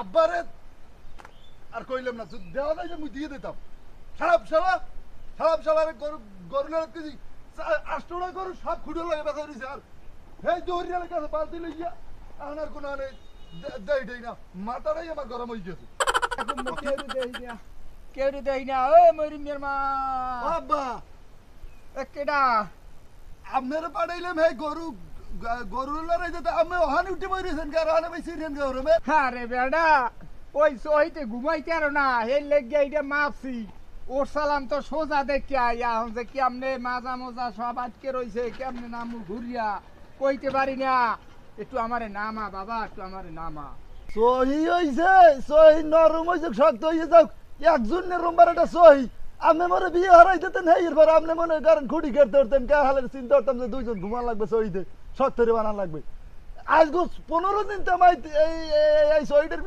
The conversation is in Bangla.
আব্বারে আর কইলাম না দেওয়া নাই যে মুই দিয়ে দিতাম সারাপ সারা সারাপ সারারে গরু লড়াত কেজি 8টা গরু সব খুঁড়ে লাগে বেচা দিছে আর এই দৌড়িয়ালের কাছে বালতি লইয়া আনার কোনো আনে দেই না মাথাটাই আমার গরম হয়ে গেছে এখন কেউ দেই না ও মরি মের মা আব্বা কেডা আপনারা পাঠাইলাম হ্যাঁ গরু লড়াই যেতে আমি ওখানে উঠে বইরেছেন কার ওখানে বেশি রেন গরমে আরে বেডা ওই সহিতে ঘুমাইতে আর না এই লেগে এইটা মাপছি ওর সালাম তো সোজা দেখে আইয়া এখন যে কেমনে মাজা মজা সব আটকে রইছে কেমনে নামু ঘুরিয়া কইতে পারি না একটু আমারে নামা বাবা একটু আমারে নামা সহি হইছে সহি নরম হইছে শক্ত হইছে যাও একজন রোমবার একটা সহি আপনি মনে বিয়ে হারাই দিতেন হ্যাঁ এরপর আপনি মনে করেন খুঁটি কেটে ধরতেন কে হালের চিন্তা করতাম যে 2 জন ঘুমান লাগবে সহিতে 70 বানান লাগবে আজ 15 দিন তো আমার এই সহিটার